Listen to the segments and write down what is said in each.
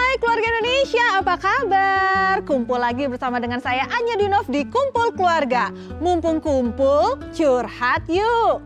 Hai keluarga Indonesia, apa kabar? Kumpul lagi bersama dengan saya Anya Dinov di Kumpul Keluarga. Mumpung kumpul, curhat yuk.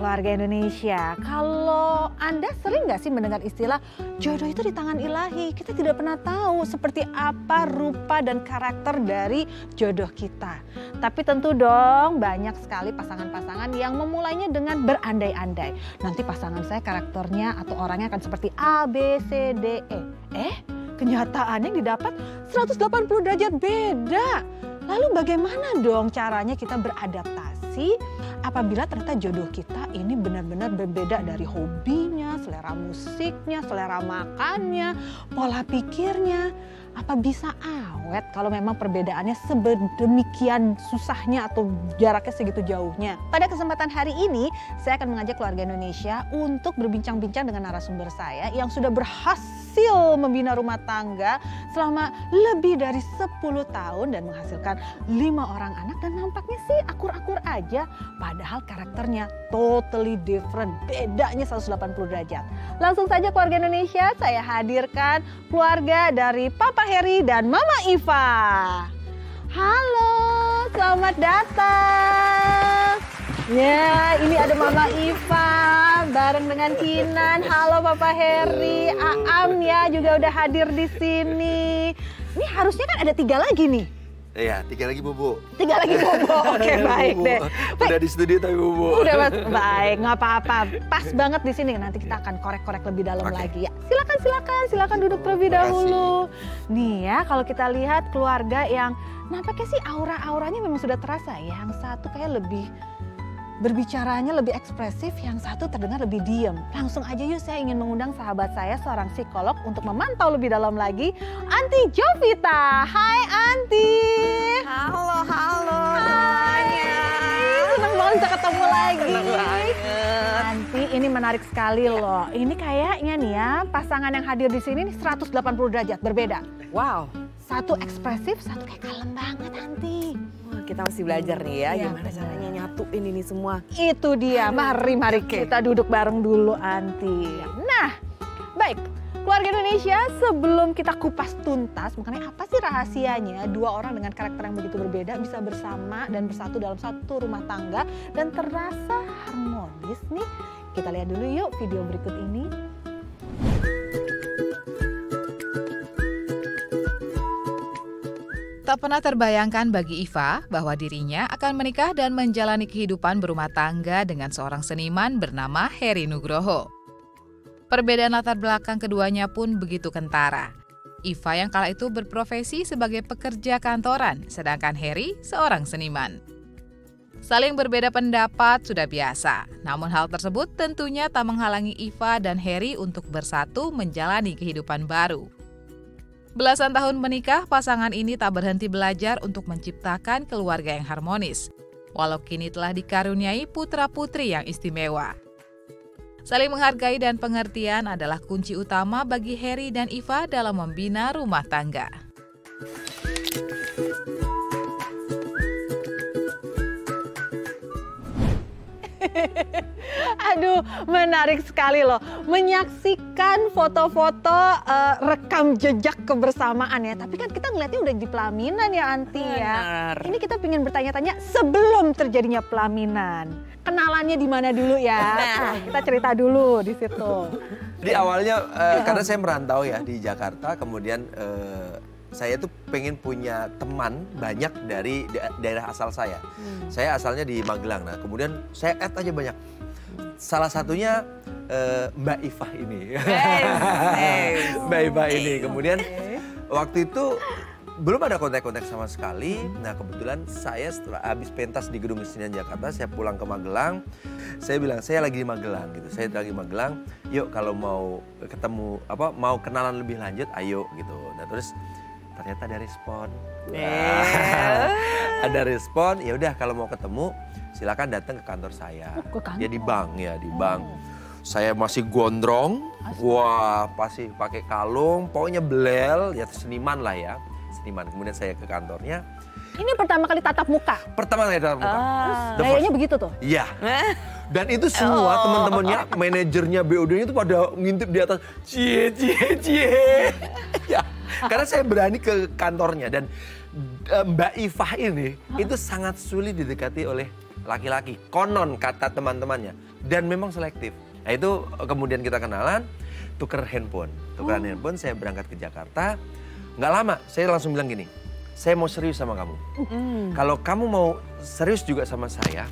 Keluarga Indonesia, kalau Anda sering nggak sih mendengar istilah jodoh itu di tangan ilahi? Kita tidak pernah tahu seperti apa rupa dan karakter dari jodoh kita. Tapi tentu dong banyak sekali pasangan-pasangan yang memulainya dengan berandai-andai. Nanti pasangan saya karakternya atau orangnya akan seperti A, B, C, D, E. Kenyataannya yang didapat 180 derajat beda. Lalu bagaimana dong caranya kita beradaptasi apabila ternyata jodoh kita ini benar-benar berbeda dari hobinya, selera musiknya, selera makannya, pola pikirnya. Apa bisa awet kalau memang perbedaannya sedemikian susahnya atau jaraknya segitu jauhnya? Pada kesempatan hari ini, saya akan mengajak keluarga Indonesia untuk berbincang-bincang dengan narasumber saya yang sudah berhasil membina rumah tangga selama lebih dari 10 tahun dan menghasilkan 5 orang anak dan nampaknya sih akur-akur aja. Padahal karakternya totally different, bedanya 180 derajat. Langsung saja keluarga Indonesia, saya hadirkan keluarga dari Papa Heri dan Mama Iva. Halo, selamat datang. Ya, ini ada Mama Iva bareng dengan Kinan. Halo Papa Heri, Aam ya juga udah hadir di sini. Ini harusnya kan ada 3 lagi nih. Iya, 3 lagi Bubu. 3 lagi Bobo, oke baik deh. Udah di studio tapi Bubu. Udah baik, nggak apa-apa. Pas banget di sini. Nanti kita akan korek-korek lebih dalam lagi ya. Silakan duduk terlebih dahulu. Nih ya, kalau kita lihat keluarga yang nampaknya sih aura-auranya memang sudah terasa. Yang satu kayak lebih berbicaranya lebih ekspresif, yang satu terdengar lebih diem. Langsung aja yuk, saya ingin mengundang sahabat saya, seorang psikolog untuk memantau lebih dalam lagi, Anti Jovita. Hai Anti. Halo semuanya. Senang banget bisa ketemu lagi. Senang banget. Anti, ini menarik sekali loh. Ini kayaknya nih ya, pasangan yang hadir di sini nih 180 derajat berbeda. Wow. Satu ekspresif, satu kayak kalem banget Anti. Kita masih belajar nih ya, Iya, gimana caranya nyatuin ini semua. Itu dia, mari kita duduk bareng dulu Anti. Nah, baik. Keluarga Indonesia, sebelum kita kupas tuntas mengenai apa sih rahasianya 2 orang dengan karakter yang begitu berbeda bisa bersama dan bersatu dalam satu rumah tangga dan terasa harmonis nih. Kita lihat dulu yuk video berikut ini. Tak pernah terbayangkan bagi Iva bahwa dirinya akan menikah dan menjalani kehidupan berumah tangga dengan seorang seniman bernama Heri Nugroho. Perbedaan latar belakang keduanya pun begitu kentara. Iva yang kala itu berprofesi sebagai pekerja kantoran, sedangkan Heri seorang seniman. Saling berbeda pendapat sudah biasa, namun hal tersebut tentunya tak menghalangi Iva dan Heri untuk bersatu menjalani kehidupan baru. Belasan tahun menikah, pasangan ini tak berhenti belajar untuk menciptakan keluarga yang harmonis, walau kini telah dikaruniai putra-putri yang istimewa. Saling menghargai dan pengertian adalah kunci utama bagi Heri dan Iva dalam membina rumah tangga. Aduh, menarik sekali loh menyaksikan foto-foto rekam jejak kebersamaan ya. Tapi kan kita ngeliatnya udah di pelaminan ya Anti ya. Ini kita pengen bertanya-tanya sebelum terjadinya pelaminan. Kenalannya di mana dulu ya? Nah, kita cerita dulu di situ. Jadi awalnya karena saya merantau ya di Jakarta, kemudian saya tuh pengen punya teman banyak dari daerah asal saya. Saya asalnya di Magelang, nah kemudian saya add aja banyak. Salah satunya Mbak Iva ini. Mbak Iva ini. Kemudian waktu itu belum ada kontak-kontak sama sekali. Nah kebetulan saya setelah habis pentas di Gedung Kesenian Jakarta, saya pulang ke Magelang. Saya bilang saya lagi di Magelang gitu. Saya lagi di Magelang. Yuk kalau mau ketemu mau kenalan lebih lanjut, ayo gitu. Nah terus ternyata ada respon. Ada respon. Ya udah kalau mau ketemu silakan datang ke kantor saya. Ke kantor? Ya di bank ya di bank. Saya masih gondrong. Wah pasti pakai kalung. Pokoknya belel. Ya seniman lah ya. Seniman. Kemudian saya ke kantornya. Ini pertama kali tatap muka? Pertama kali tatap muka. Gayanya begitu tuh? Iya. Dan itu semua teman-temannya, manajernya BOD-nya itu pada ngintip di atas, cie. Ya, karena saya berani ke kantornya dan Mbak Ifah ini itu sangat sulit didekati oleh laki-laki. Konon kata teman-temannya dan memang selektif. Nah itu kemudian kita kenalan, tuker handphone. Tukeran handphone, saya berangkat ke Jakarta. Nggak lama, saya langsung bilang gini, saya mau serius sama kamu. Kalau kamu mau serius juga sama saya,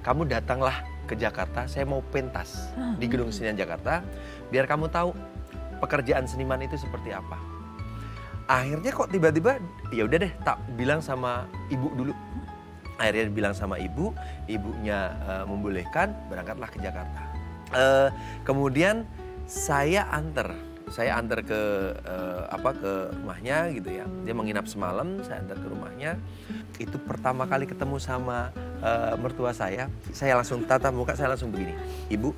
kamu datanglah ke Jakarta, saya mau pentas di Gedung Kesenian Jakarta, biar kamu tahu pekerjaan seniman itu seperti apa. Akhirnya kok tiba-tiba, ya udah deh, tak bilang sama ibu dulu. Akhirnya bilang sama ibu, ibunya membolehkan, berangkatlah ke Jakarta. Kemudian saya antar ke ke rumahnya gitu ya. Dia menginap semalam, saya antar ke rumahnya. Itu pertama kali ketemu sama mertua saya langsung tatap muka, saya langsung begini. Ibu,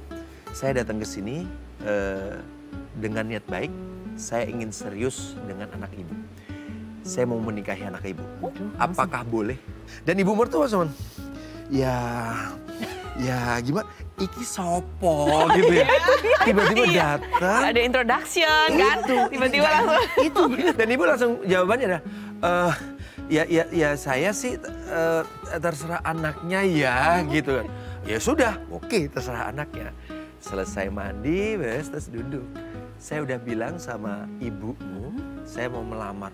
saya datang ke sini dengan niat baik, saya ingin serius dengan anak ibu. Saya mau menikahi anak ibu. Apakah boleh? Dan ibu mertua cuman, ya gimana? Iki sopo gitu ya. Tiba-tiba datang. Ada introduction kan? Tiba-tiba langsung. Itu. Dan ibu langsung jawabannya adalah, ya saya sih terserah anaknya ya gitu kan. Ya sudah, oke terserah anaknya. Selesai mandi, terus duduk. Saya udah bilang sama ibumu, saya mau melamar.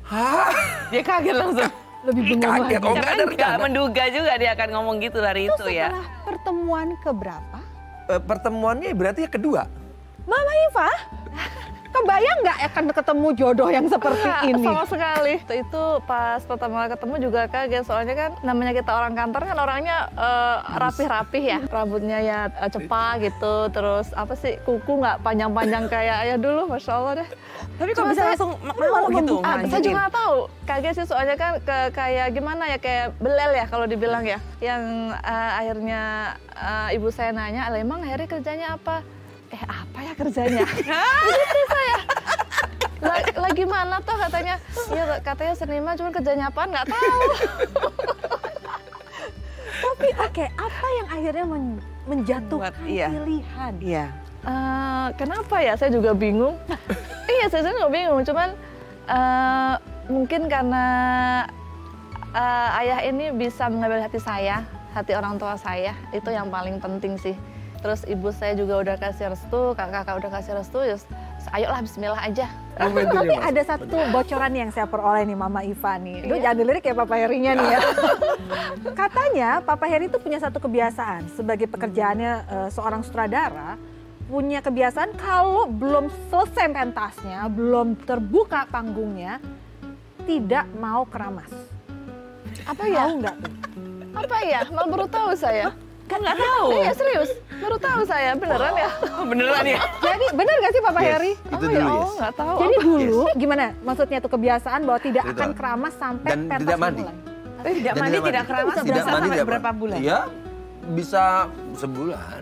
Hah? Dia kaget langsung. Lebih bengong lagi. Oh, Jangan nggak menduga juga dia akan ngomong gitu hari itu ya. Setelah pertemuan keberapa? Pertemuannya berarti ya kedua. Mama Iva, kebayang nggak akan ketemu jodoh yang seperti ini? Sama sekali. Itu pas pertama ketemu juga kaget. Soalnya kan namanya kita orang kantor kan orangnya rapih-rapih ya. Rambutnya ya cepat gitu. Terus apa sih kuku nggak panjang-panjang kayak ayah dulu. Masya Allah deh. Tapi kok bisa langsung mau gitu? Saya juga nggak tahu. Kaget sih soalnya kan kayak gimana ya, kayak belel ya kalau dibilang ya. Yang akhirnya ibu saya nanya, emang Heri kerjanya apa? Apa ya kerjanya? Gitu saya. Lagi mana tuh katanya? Iya katanya seniman, cuma kerjanya apaan nggak tahu. Tapi oke, apa yang akhirnya menjatuhkan pilihan? Iya. Kenapa ya? Saya juga bingung. Iya, saya juga bingung. Cuman mungkin karena ayah ini bisa mengambil hati saya, hati orang tua saya. Itu yang paling penting sih. Terus ibu saya juga udah kasih restu, kakak-kakak udah kasih restu, ayolah bismillah aja. Tapi ada satu bocoran yang saya peroleh nih Mama Iva nih. Lu jangan dilirik ya Papa Herinya nih ya. Katanya Papa Heri itu punya satu kebiasaan sebagai pekerjaannya seorang sutradara, punya kebiasaan kalau belum selesai pentasnya, belum terbuka panggungnya, tidak mau keramas. Apa ya? Tahu nggak tuh? Apa ya? Malah baru tahu saya. Nggak tahu. Iya serius, baru tahu saya. Beneran ya? Beneran ya? Jadi benar gak sih Papa Heri? Itu Oh dulu ya yes. Allah, nggak tahu. Jadi dulu gimana? Maksudnya tuh kebiasaan bahwa tidak Ritual. akan keramas sampai Dan pentas tidak mandi. dimulai. Tidak Dan mandi, tidak keramas, Bisa bisa berapa sampai tidak berapa mandi. bulan? Iya, bisa sebulan.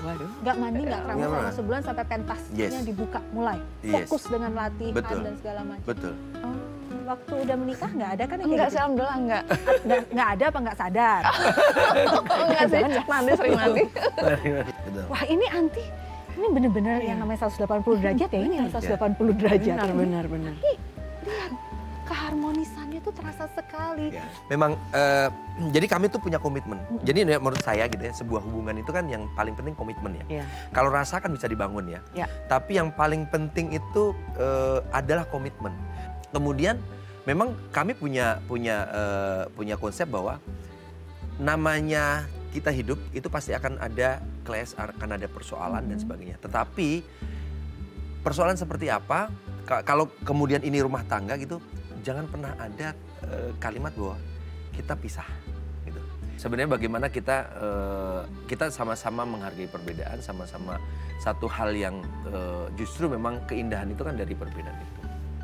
Waduh. Nggak mandi, nggak keramas Nggak selama pernah. sebulan sampai pentasnya Yes. dibuka mulai. Yes. Fokus dengan latihan Betul. dan segala macam. Betul. Waktu udah menikah nggak ada kan yang Enggak kayak sih, alhamdulillah enggak. gitu? Nggak ada apa nggak sadar? Enggak sih, mandi sering mandi. Betul. Wah ini anti, ini bener-bener yang namanya 180 derajat ya, ini yang 180 derajat. Benar. Lihat, keharmonisannya tuh terasa sekali. Ya. Memang, jadi kami tuh punya komitmen. Jadi menurut saya gitu ya, sebuah hubungan itu kan yang paling penting komitmen ya. Iya. Kalau rasa kan bisa dibangun ya. Ya. Tapi yang paling penting itu adalah komitmen. Kemudian memang kami punya konsep bahwa namanya kita hidup itu pasti akan ada clash, akan ada persoalan dan sebagainya. Tetapi persoalan seperti apa? Kalau kemudian ini rumah tangga gitu, jangan pernah ada kalimat bahwa kita pisah gitu. Sebenarnya bagaimana kita sama-sama menghargai perbedaan, sama-sama satu hal yang justru memang keindahan itu kan dari perbedaan itu.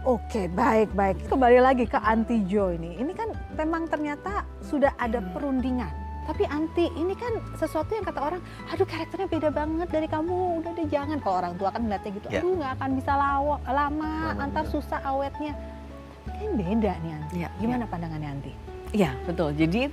Oke, baik. Kembali lagi ke Anti Jo ini. Ini kan memang ternyata sudah ada perundingan. Tapi Anti, ini kan sesuatu yang kata orang, aduh karakternya beda banget dari kamu, udah deh jangan. Kalau orang tua kan ngeliatnya gitu, Ya. aduh nggak akan bisa lama, antar betul. susah awetnya. Tapi kan beda nih Anti. Ya, Gimana pandangannya Anti? Iya, betul. Jadi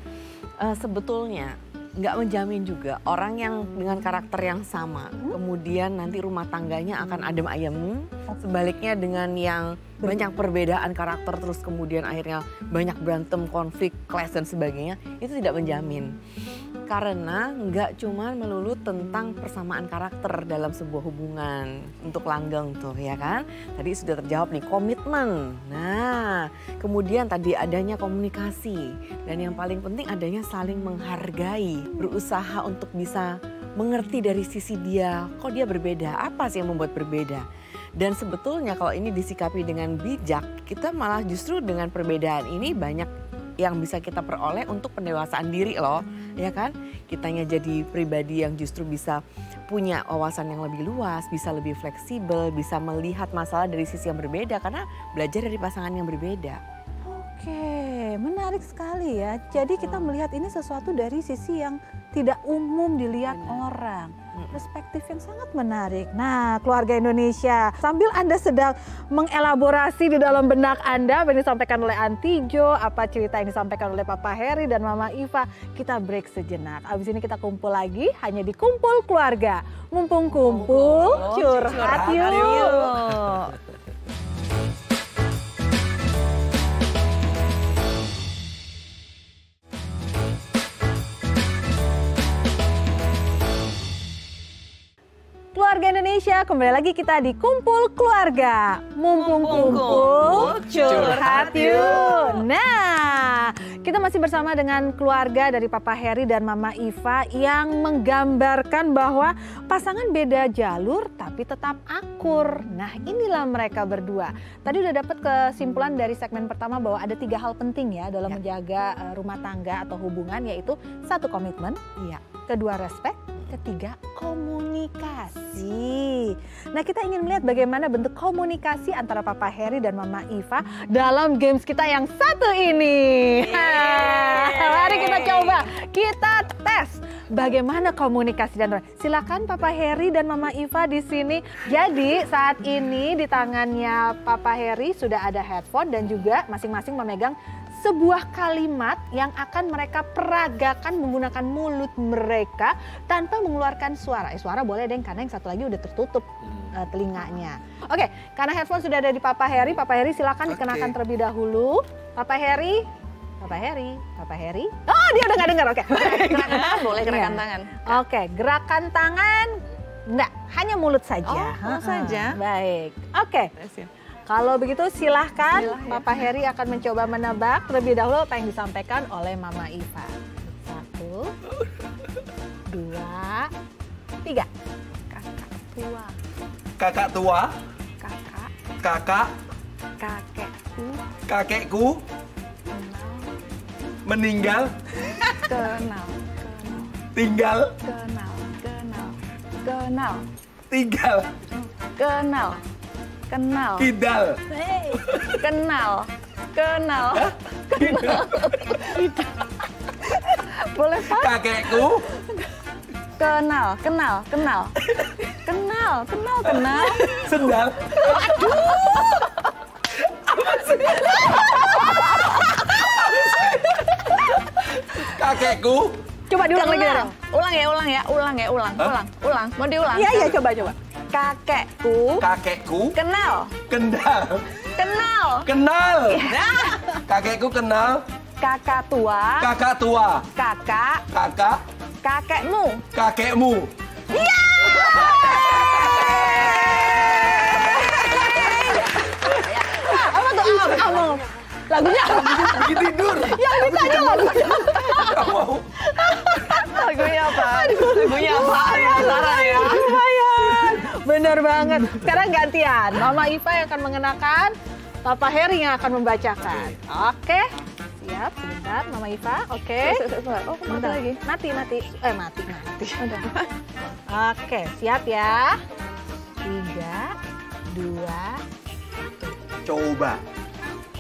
sebetulnya nggak menjamin juga orang yang dengan karakter yang sama, kemudian nanti rumah tangganya akan adem ayem. Sebaliknya dengan yang banyak perbedaan karakter terus kemudian akhirnya banyak berantem, konflik, clash dan sebagainya, itu tidak menjamin. Karena nggak cuma melulu tentang persamaan karakter dalam sebuah hubungan untuk langgeng tuh ya kan. Tadi sudah terjawab nih, komitmen. Nah, kemudian tadi adanya komunikasi. Dan yang paling penting adanya saling menghargai. Berusaha untuk bisa mengerti dari sisi dia, kok dia berbeda, apa sih yang membuat berbeda. Dan sebetulnya kalau ini disikapi dengan bijak, kita malah justru dengan perbedaan ini banyak yang bisa kita peroleh untuk pendewasaan diri loh, ya kan? Kitanya jadi pribadi yang justru bisa punya wawasan yang lebih luas, bisa lebih fleksibel, bisa melihat masalah dari sisi yang berbeda karena belajar dari pasangan yang berbeda. Oke, menarik sekali ya. Jadi kita melihat ini sesuatu dari sisi yang tidak umum dilihat orang. Perspektif yang sangat menarik. Nah, keluarga Indonesia, sambil Anda sedang mengelaborasi di dalam benak Anda apa yang disampaikan oleh Aunty Jo, apa cerita yang disampaikan oleh Papa Heri dan Mama Iva, kita break sejenak. Abis ini kita kumpul lagi hanya di Kumpul Keluarga. Mumpung kumpul, curhat yuk. Keluarga Indonesia, kembali lagi kita di Kumpul Keluarga. Mumpung kumpul, curhat yuk. Nah, kita masih bersama dengan keluarga dari Papa Heri dan Mama Iva yang menggambarkan bahwa pasangan beda jalur tapi tetap akur. Nah, inilah mereka berdua. Tadi udah dapat kesimpulan dari segmen pertama bahwa ada 3 hal penting ya dalam menjaga rumah tangga atau hubungan, yaitu 1, komitmen, 2, respect, 3, komunikasi. Nah, kita ingin melihat bagaimana bentuk komunikasi antara Papa Heri dan Mama Iva dalam games kita yang satu ini. Mari kita coba, kita tes bagaimana komunikasi dan silakan Papa Heri dan Mama Iva di sini. Jadi saat ini di tangannya Papa Heri sudah ada headphone dan juga masing-masing memegang sebuah kalimat yang akan mereka peragakan menggunakan mulut mereka tanpa mengeluarkan suara. Suara boleh deh, karena yang satu lagi udah tertutup telinganya. Oke, karena headphone sudah ada di Papa Heri silakan dikenakan terlebih dahulu. Papa Heri. Oh, dia udah nggak dengar, oke. Gerakan tangan boleh, gerakan tangan. Oke, gerakan tangan enggak, hanya mulut saja. Mulut saja. Baik, oke. Kalau begitu silahkan Papa Heri akan mencoba menebak terlebih dahulu apa yang disampaikan oleh Mama Iva. 1, 2, 3. Kakak tua. Kakak tua. Kakak. Kakekku. Kakekku. Meninggal. Kenal. Tinggal. Kenal. Tinggal. Kenal. Kidal. Kenal. Boleh Pak? Kakekku. Kenal. Sendal. Kakekku. Coba diulang lagi dong. Ulang. Mau diulang? Iya, coba. Kakekku. Kenal. Kakekku kenal. Kakak tua. Kakekmu. Apa tuh? Lagunya Lagi tidur. yang ditanya lagunya. Gak mau. Lagunya apa? Saran ya. Lumayan. Bener banget. Sekarang gantian. Mama Iva yang akan mengenakan, Papa Heri yang akan membacakan. Oke. Siap, sebentar Mama Iva. Oke. Oh, kemana lagi? Mati. Udah. Oke, siap ya. 3, 2.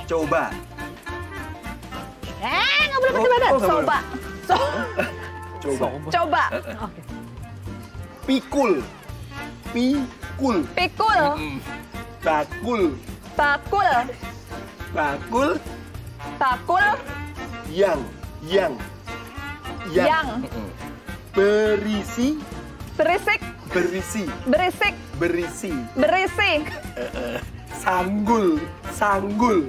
Coba. Nggak boleh pakai badan. Coba. Oke. Pikul. Bakul. Yang. Berisi. Berisik. Berisi. Berisik. Berisi. Berisi. Sanggul. Sanggul.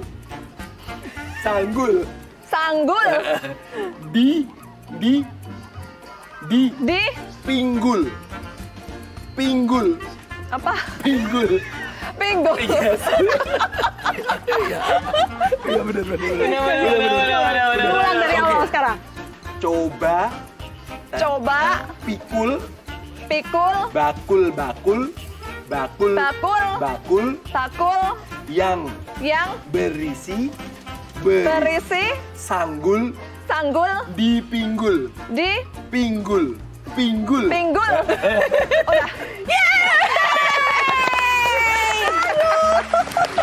Sanggul. Sanggul. Di. Di. Pinggul. Pinggul. Apa? Pinggul. Pinggul. Yes. Iya benar. Ulang dari awal sekarang. Coba. Pikul. Bakul. Yang berisi. Sanggul. Di pinggul. Pinggul. Udah.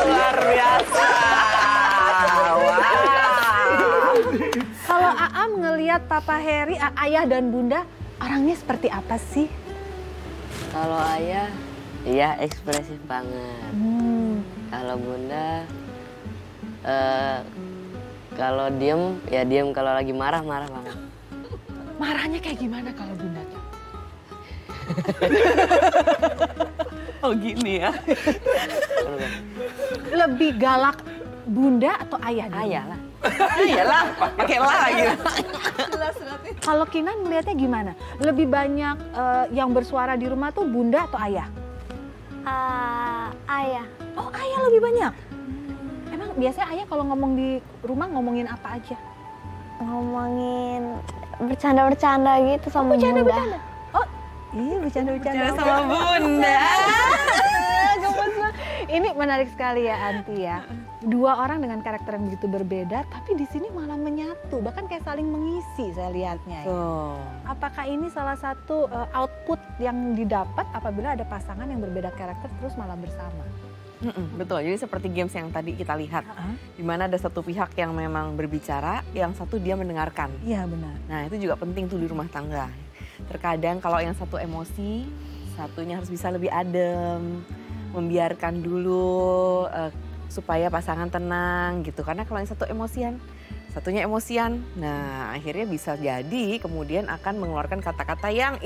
Luar biasa. Kalau Aam ngelihat Papa Heri, ayah dan bunda, orangnya seperti apa sih? Kalau ayah, iya ekspresif banget. Kalau bunda, kalau diem, ya diem. Kalau lagi marah banget. Marahnya kayak gimana kalau bunda tuh? Oh gini ya. Lebih galak bunda atau ayah? Ayah lah. Iyalah, pakai lah lagi. Kalau Kinan melihatnya gimana? Lebih banyak yang bersuara di rumah tuh bunda atau ayah? Ayah. Oh, ayah lebih banyak. Emang biasanya ayah kalau ngomong di rumah ngomongin apa aja? Ngomongin bercanda-bercanda gitu sama bunda. Oh, iya bercanda-bercanda Sama bunda. Gemes banget. Ini menarik sekali ya Anti ya. Dua orang dengan karakter yang begitu berbeda, tapi di sini malah menyatu, bahkan kayak saling mengisi saya lihatnya. Ya. Apakah ini salah satu output yang didapat apabila ada pasangan yang berbeda karakter terus malah bersama? Betul, jadi seperti games yang tadi kita lihat, di mana ada satu pihak yang memang berbicara, yang satu dia mendengarkan. Iya benar. Nah itu juga penting tuh di rumah tangga. Terkadang kalau yang satu emosi, satunya harus bisa lebih adem, membiarkan dulu supaya pasangan tenang gitu. Karena kalau yang satu emosian, satunya emosian, nah akhirnya bisa jadi kemudian akan mengeluarkan kata-kata yang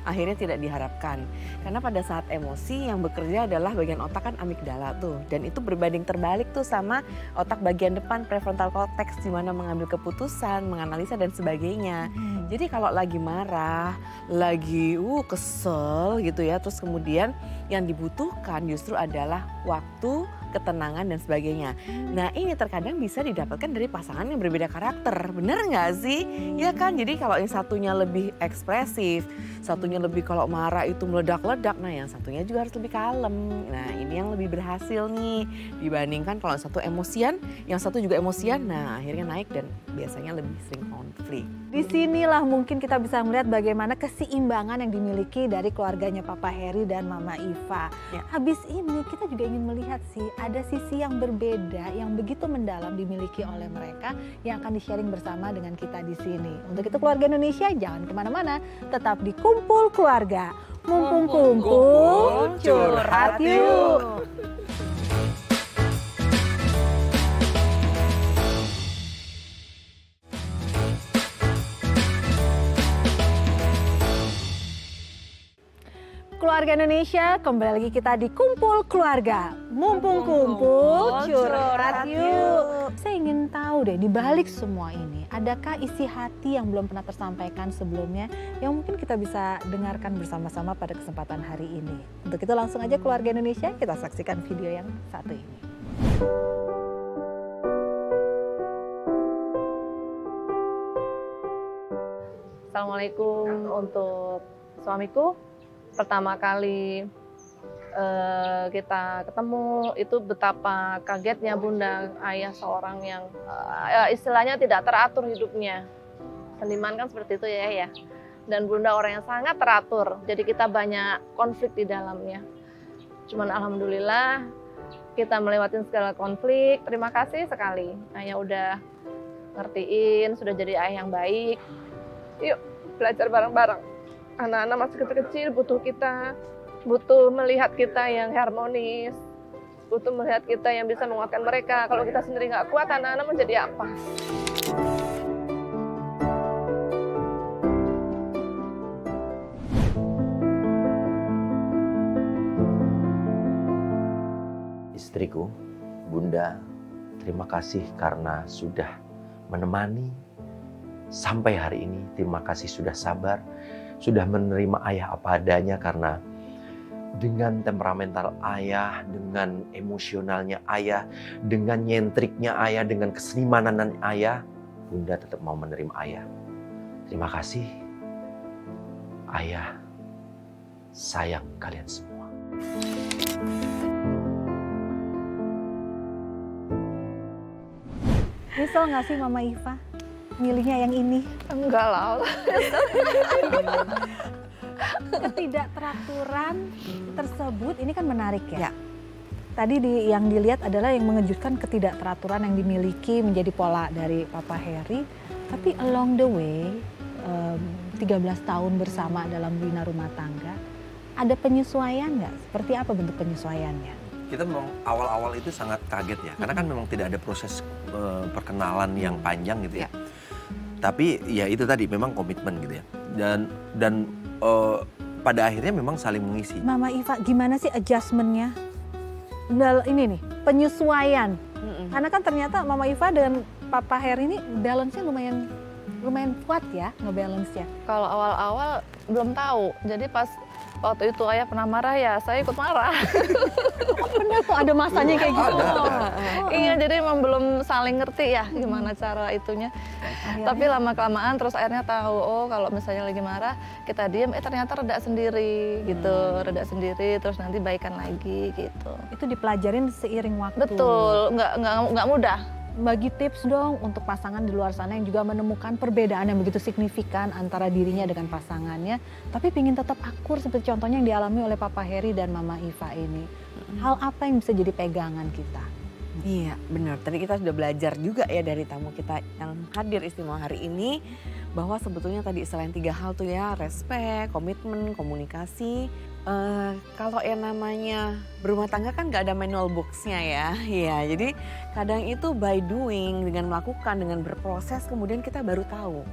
akhirnya tidak diharapkan. Karena pada saat emosi yang bekerja adalah bagian otak kan amigdala tuh. Dan itu berbanding terbalik tuh sama otak bagian depan prefrontal cortex di mana mengambil keputusan, menganalisa dan sebagainya. Jadi kalau lagi marah, lagi kesel gitu ya, terus kemudian yang dibutuhkan justru adalah waktu, ketenangan dan sebagainya. Nah ini terkadang bisa didapatkan dari pasangan yang berbeda karakter, bener nggak sih? Ya kan, jadi kalau yang satunya lebih ekspresif, satunya lebih kalau marah itu meledak-ledak, nah yang satunya juga harus lebih kalem. Nah ini yang lebih berhasil nih, dibandingkan kalau yang satu emosian, yang satu juga emosian, nah akhirnya naik dan biasanya lebih sering konflik. Disinilah mungkin kita bisa melihat bagaimana keseimbangan yang dimiliki dari keluarganya Papa Heri dan Mama Iva. Ya. Habis ini kita juga ingin melihat sih ada sisi yang berbeda yang begitu mendalam dimiliki oleh mereka yang akan di-sharing bersama dengan kita di sini. Untuk itu keluarga Indonesia jangan kemana-mana, tetap di Kumpul Keluarga. Mumpung kumpul, curhat yuk. Keluarga Indonesia, kembali lagi kita di Kumpul Keluarga. Mumpung kumpul, curhat yuk. Saya ingin tahu deh, di balik semua ini, adakah isi hati yang belum pernah tersampaikan sebelumnya yang mungkin kita bisa dengarkan bersama-sama pada kesempatan hari ini. Untuk itu langsung aja Keluarga Indonesia, kita saksikan video yang satu ini. Assalamualaikum untuk suamiku. Pertama kali kita ketemu itu betapa kagetnya bunda, ayah seorang yang istilahnya tidak teratur hidupnya. Seniman kan seperti itu ya. Dan bunda orang yang sangat teratur, jadi kita banyak konflik di dalamnya. Cuman alhamdulillah kita melewati segala konflik, terima kasih sekali. Ayah udah ngertiin, sudah jadi ayah yang baik. Yuk belajar bareng-bareng. Anak-anak masih kecil-kecil butuh melihat kita yang harmonis, butuh melihat kita yang bisa menguatkan mereka. Kalau kita sendiri nggak kuat, anak-anak menjadi apa? istriku, Bunda, terima kasih karena sudah menemani sampai hari ini. Terima kasih sudah sabar, sudah menerima ayah apa adanya, karena dengan temperamental ayah, dengan emosionalnya ayah, dengan nyentriknya ayah, dengan kesenimanan ayah, Bunda tetap mau menerima ayah. Terima kasih. Ayah sayang kalian semua. Nyesel nggak sih Mama Iva milihnya yang ini? Enggak lah. Ketidakteraturan tersebut ini kan menarik ya. Tadi yang dilihat adalah yang mengejutkan ketidakteraturan yang dimiliki menjadi pola dari Papa Heri. Tapi along the way, 13 tahun bersama dalam bina rumah tangga, ada penyesuaian nggak? Seperti apa bentuk penyesuaiannya? Kita memang awal-awal itu sangat kaget ya, karena kan memang tidak ada proses perkenalan yang panjang gitu ya. Tapi ya itu tadi memang komitmen gitu ya. Dan pada akhirnya memang saling mengisi. Mama Iva, gimana sih adjustmentnya? Ini nih, penyesuaian. Karena kan ternyata Mama Iva dengan Papa Heri ini balance-nya lumayan kuat ya, nge-balance-nya. Kalau awal-awal belum tahu, jadi pas waktu itu ayah pernah marah ya, saya ikut marah. Bener kok ada masanya kayak gitu. Iya, jadi emang belum saling ngerti ya gimana cara itunya. Tapi lama-kelamaan terus akhirnya tahu, oh kalau misalnya lagi marah kita diem, ternyata reda sendiri gitu, reda sendiri terus nanti baikan lagi gitu. Itu dipelajarin seiring waktu. Betul, nggak mudah. Bagi tips dong untuk pasangan di luar sana yang juga menemukan perbedaan yang begitu signifikan antara dirinya dengan pasangannya, tapi ingin tetap akur seperti contohnya yang dialami oleh Papa Heri dan Mama Iva ini. Hal apa yang bisa jadi pegangan kita? Iya benar, tadi kita sudah belajar juga ya dari tamu kita yang hadir istimewa hari ini, bahwa sebetulnya tadi selain 3 hal tuh ya, respect, komitmen, komunikasi. Kalau yang namanya berumah tangga kan gak ada manual books-nya ya. Iya, jadi kadang itu by doing, dengan melakukan, dengan berproses kemudian kita baru tahu.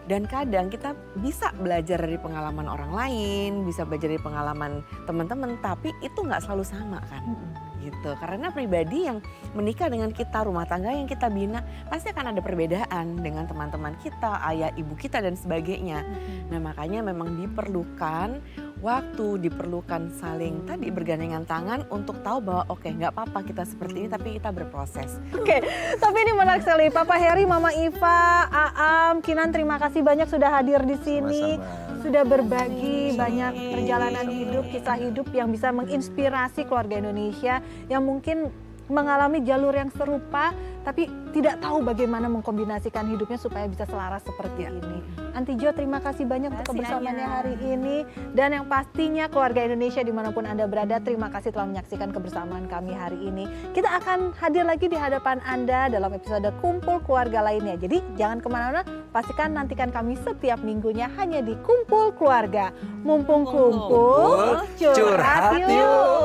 Dan kadang kita bisa belajar dari pengalaman orang lain, bisa belajar dari pengalaman teman-teman, tapi itu gak selalu sama kan. Gitu. Karena pribadi yang menikah dengan kita, rumah tangga yang kita bina, pasti akan ada perbedaan dengan teman-teman kita, ayah, ibu kita dan sebagainya. Nah makanya memang diperlukan waktu, diperlukan saling tadi bergandengan tangan untuk tahu bahwa oke, nggak apa-apa kita seperti ini tapi kita berproses. Oke, tapi ini menarik sekali. Papa Heri, Mama Iva, Aam, Kinan, terima kasih banyak sudah hadir di sini. Sama-sama. Sudah berbagi banyak perjalanan hidup, kisah hidup yang bisa menginspirasi keluarga Indonesia yang mungkin mengalami jalur yang serupa tapi tidak tahu bagaimana mengkombinasikan hidupnya supaya bisa selaras seperti ini. Aunty Jo, terima kasih banyak untuk kebersamaannya hari ini. Dan yang pastinya keluarga Indonesia dimanapun Anda berada, terima kasih telah menyaksikan kebersamaan kami hari ini. Kita akan hadir lagi di hadapan Anda dalam episode Kumpul Keluarga lainnya. Jadi jangan kemana-mana, pastikan nantikan kami setiap minggunya hanya di Kumpul Keluarga. Mumpung kumpul, curhat yuk!